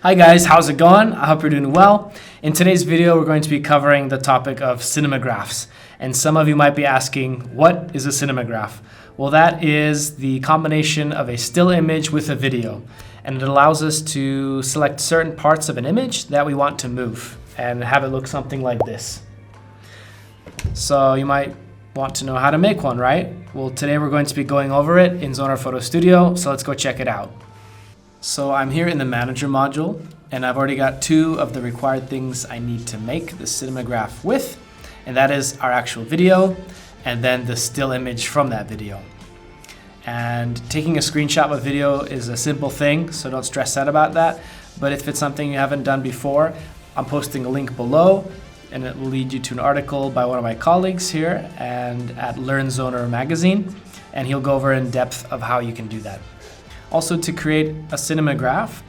Hi guys, how's it going? I hope you're doing well. In today's video, we're going to be covering the topic of cinemagraphs. And some of you might be asking, what is a cinemagraph? Well, that is the combination of a still image with a video. And it allows us to select certain parts of an image that we want to move and have it look something like this. So you might want to know how to make one, right? Well, today we're going to be going over it in Zoner Photo Studio, so let's go check it out. So I'm here in the Manager module, and I've already got two of the required things I need to make the cinemagraph with, and that is our actual video, and then the still image from that video. And taking a screenshot of a video is a simple thing, so don't stress out about that. But if it's something you haven't done before, I'm posting a link below, and it will lead you to an article by one of my colleagues here and at Learn Zoner magazine, and he'll go over in depth of how you can do that. Also, to create a cinemagraph,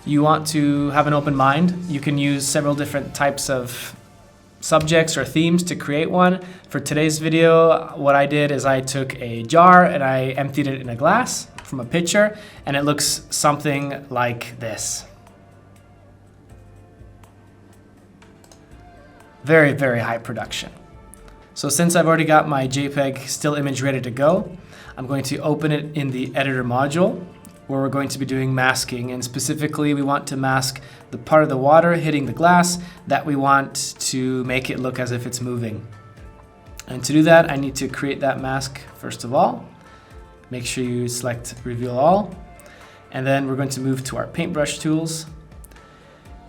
you want to have an open mind. You can use several different types of subjects or themes to create one. For today's video, what I did is I took a jar and I emptied it in a glass from a pitcher, and it looks something like this. Very, very high production. So since I've already got my JPEG still image ready to go, I'm going to open it in the editor module where we're going to be doing masking, and specifically we want to mask the part of the water hitting the glass that we want to make it look as if it's moving. And to do that, I need to create that mask first of all. Make sure you select Reveal All, and then we're going to move to our paintbrush tools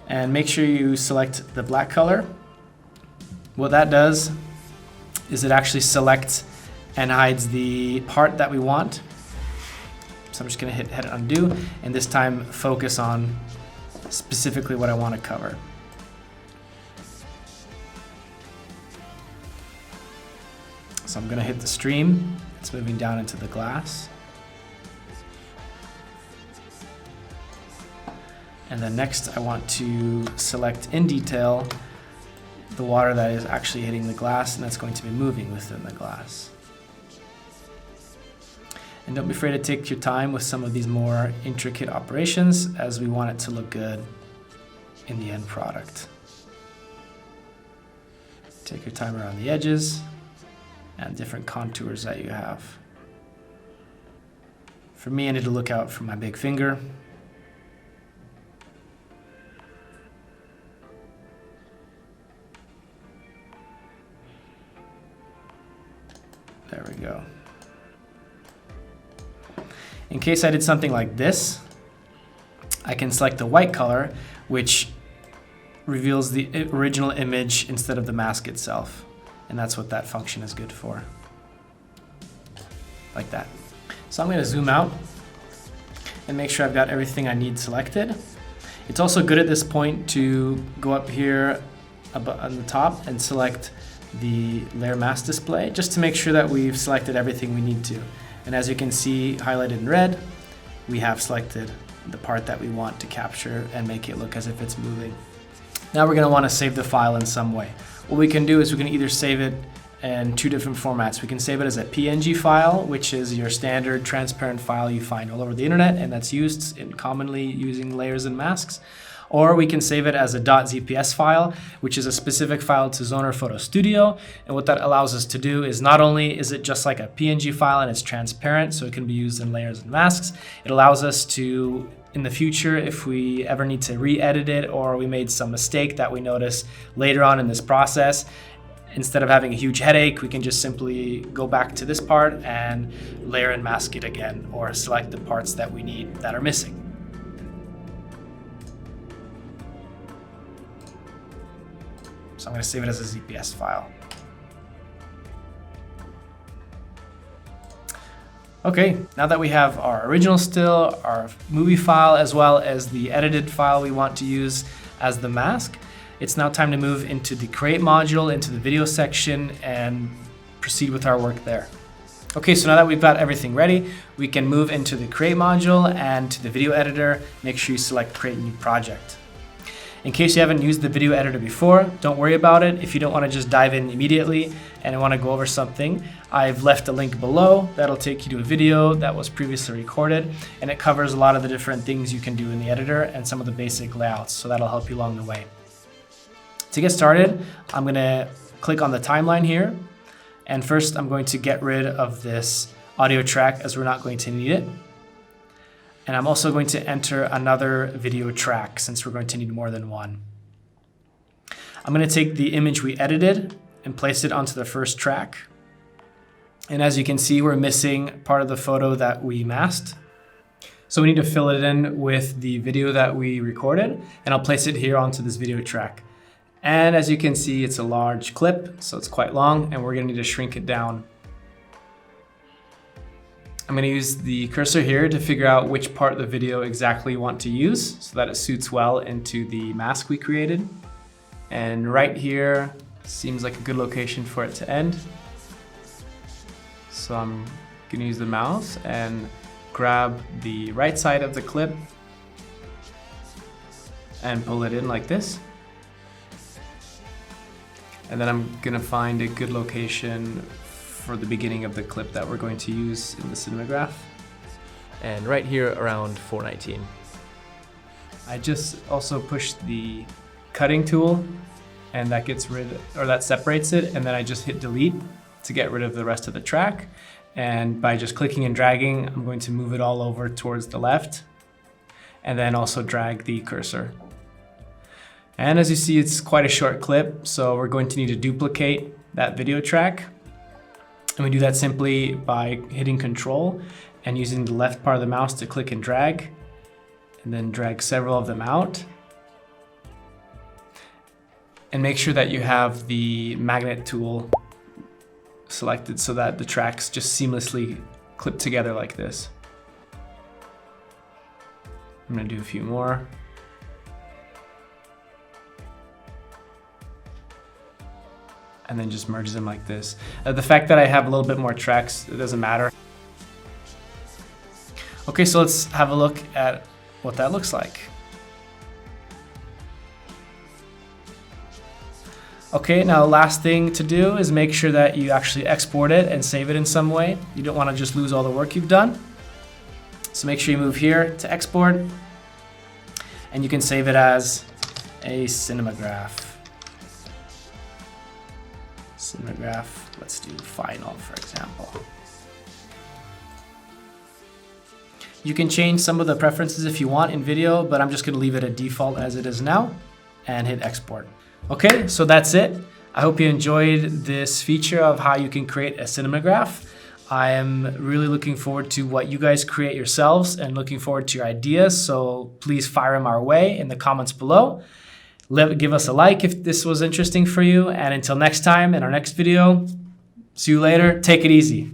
and make sure you select the black color. What that does is it actually selects and hides the part that we want. So I'm just going to hit undo, and this time focus on specifically what I want to cover. So I'm going to hit the stream. It's moving down into the glass. And then next I want to select in detail the water that is actually hitting the glass, and that's going to be moving within the glass. And don't be afraid to take your time with some of these more intricate operations, as we want it to look good in the end product. Take your time around the edges and different contours that you have. For me, I need to look out for my big finger. There we go. In case I did something like this, I can select the white color, which reveals the original image instead of the mask itself. And that's what that function is good for. Like that. So I'm going to zoom out and make sure I've got everything I need selected. It's also good at this point to go up here on the top and select the layer mask display, just to make sure that we've selected everything we need to. And as you can see highlighted in red, we have selected the part that we want to capture and make it look as if it's moving. Now we're going to want to save the file in some way. What we can do is we can either save it in two different formats. We can save it as a PNG file, which is your standard transparent file you find all over the internet, and that's used in commonly using layers and masks. Or we can save it as a .zps file, which is a specific file to Zoner Photo Studio. And what that allows us to do is not only is it just like a PNG file and it's transparent, so it can be used in layers and masks, it allows us to, in the future, if we ever need to re-edit it or we made some mistake that we notice later on in this process, instead of having a huge headache, we can just simply go back to this part and layer and mask it again, or select the parts that we need that are missing. So I'm going to save it as a ZPS file. Okay, now that we have our original still, our movie file, as well as the edited file we want to use as the mask, it's now time to move into the Create module, into the video section, and proceed with our work there. Okay, so now that we've got everything ready, we can move into the Create module and to the video editor. Make sure you select Create New Project. In case you haven't used the video editor before, don't worry about it. If you don't want to just dive in immediately and want to go over something, I've left a link below that'll take you to a video that was previously recorded, and it covers a lot of the different things you can do in the editor and some of the basic layouts, so that'll help you along the way. To get started, I'm going to click on the timeline here, and first I'm going to get rid of this audio track as we're not going to need it. And I'm also going to enter another video track since we're going to need more than one. I'm going to take the image we edited and place it onto the first track. And as you can see, we're missing part of the photo that we masked. So we need to fill it in with the video that we recorded, and I'll place it here onto this video track. And as you can see, it's a large clip, so it's quite long, and we're going to need to shrink it down. I'm going to use the cursor here to figure out which part of the video exactly you want to use so that it suits well into the mask we created. And right here seems like a good location for it to end. So I'm going to use the mouse and grab the right side of the clip and pull it in like this. And then I'm going to find a good location for the beginning of the clip that we're going to use in the CINEMAGRAPH. And right here around 419. I just also pushed the cutting tool, and that gets rid, or that separates it, and then I just hit delete to get rid of the rest of the track. And by just clicking and dragging, I'm going to move it all over towards the left, and then also drag the cursor. And as you see, it's quite a short clip, so we're going to need to duplicate that video track. And we do that simply by hitting Control and using the left part of the mouse to click and drag, and then drag several of them out. And make sure that you have the magnet tool selected so that the tracks just seamlessly clip together like this. I'm going to do a few more. And then just merge them like this. The fact that I have a little bit more tracks, it doesn't matter. Okay, so let's have a look at what that looks like. Okay, now last thing to do is make sure that you actually export it and save it in some way. You don't want to just lose all the work you've done. So make sure you move here to export, and you can save it as a CINEMAGRAPH. CINEMAGRAPH, let's do final, for example. You can change some of the preferences if you want in video, but I'm just going to leave it at default as it is now and hit export. Okay, so that's it. I hope you enjoyed this feature of how you can create a CINEMAGRAPH. I am really looking forward to what you guys create yourselves and looking forward to your ideas, so please fire them our way in the comments below. Give us a like if this was interesting for you, and until next time in our next video, see you later. Take it easy.